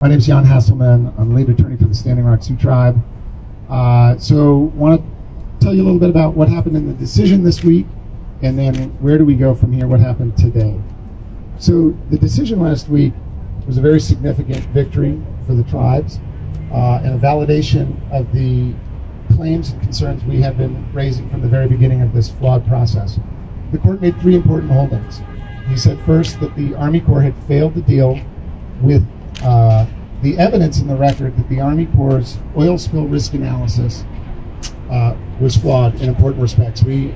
My name is Jan Hasselman. I'm lead attorney for the Standing Rock Sioux Tribe. So want to tell you a little bit about what happened in the decision this week, and then where do we go from here, what happened today. So the decision last week was a very significant victory for the tribes and a validation of the claims and concerns we have been raising from the very beginning of this flawed process. The court made three important holdings. He said first that the Army Corps had failed to deal with the evidence in the record that the Army Corps' oil spill risk analysis was flawed in important respects. We,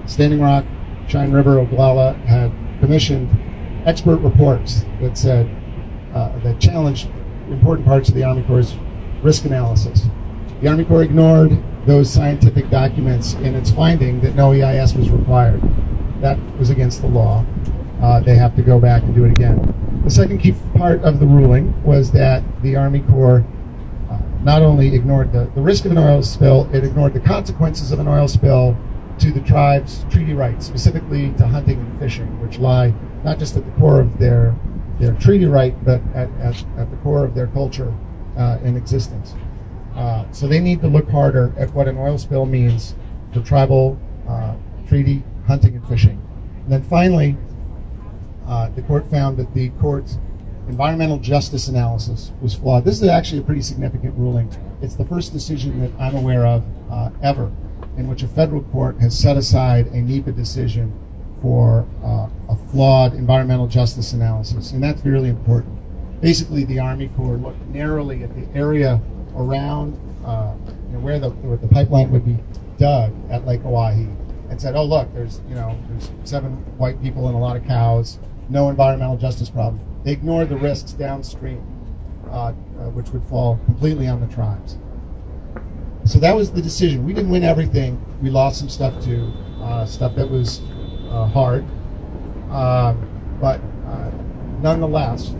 Standing Rock, Cheyenne River, Oglala, had commissioned expert reports that said, that challenged important parts of the Army Corps' risk analysis. The Army Corps ignored those scientific documents in its finding that no EIS was required. That was against the law. They have to go back and do it again. The second key part of the ruling was that the Army Corps not only ignored the risk of an oil spill, it ignored the consequences of an oil spill to the tribe's treaty rights, specifically to hunting and fishing, which lie not just at the core of their treaty right, but at the core of their culture and existence. So they need to look harder at what an oil spill means for tribal treaty hunting and fishing. And then finally, the court found that the court's environmental justice analysis was flawed. This is actually a pretty significant ruling. It's the first decision that I'm aware of ever in which a federal court has set aside a NEPA decision for a flawed environmental justice analysis, and that's really important. Basically, the Army Corps looked narrowly at the area around where the pipeline would be dug at Lake Oahe, and said, "Oh, look, there's 7 white people and a lot of cows. No environmental justice problem." They ignored the risks downstream, which would fall completely on the tribes. So that was the decision. We didn't win everything. We lost some stuff too, stuff that was hard. But nonetheless,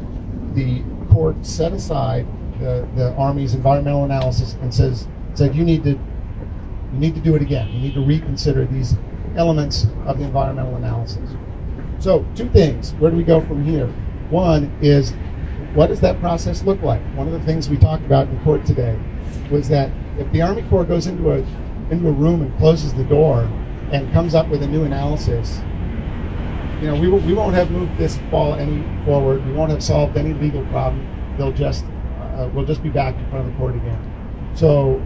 the court set aside the Army's environmental analysis and said you need to do it again. You need to reconsider these elements of the environmental analysis. So 2 things. Where do we go from here? One is, what does that process look like? One of the things we talked about in court today was that if the Army Corps goes into a room and closes the door and comes up with a new analysis, we won't have moved this ball any forward. We won't have solved any legal problem. We'll just be back in front of the court again. So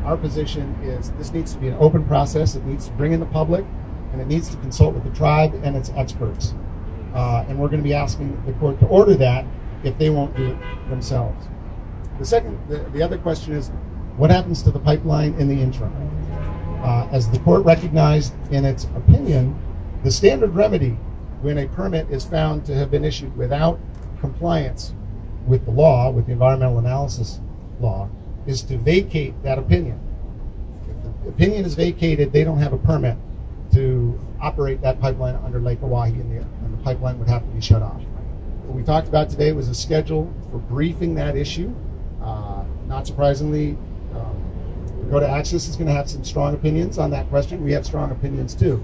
our position is this needs to be an open process. It needs to bring in the public, and it needs to consult with the tribe and its experts. And we're going to be asking the court to order that if they won't do it themselves. The other question is, what happens to the pipeline in the interim? As the court recognized in its opinion, the standard remedy when a permit is found to have been issued without compliance with the law, with the environmental analysis law, is to vacate that opinion. If the opinion is vacated, they don't have a permit to operate that pipeline under Lake Oahe, and the pipeline would have to be shut off. What we talked about today was a schedule for briefing that issue. Not surprisingly, Dakota Access is going to have some strong opinions on that question. We have strong opinions too.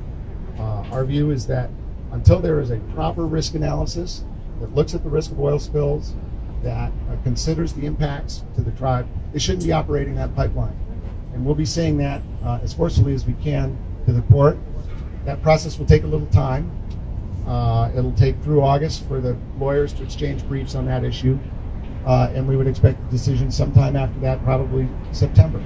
Our view is that until there is a proper risk analysis that looks at the risk of oil spills, that considers the impacts to the tribe, they shouldn't be operating that pipeline. And we'll be saying that as forcefully as we can to the court. That process will take a little time. It'll take through August for the lawyers to exchange briefs on that issue. And we would expect a decision sometime after that, probably September.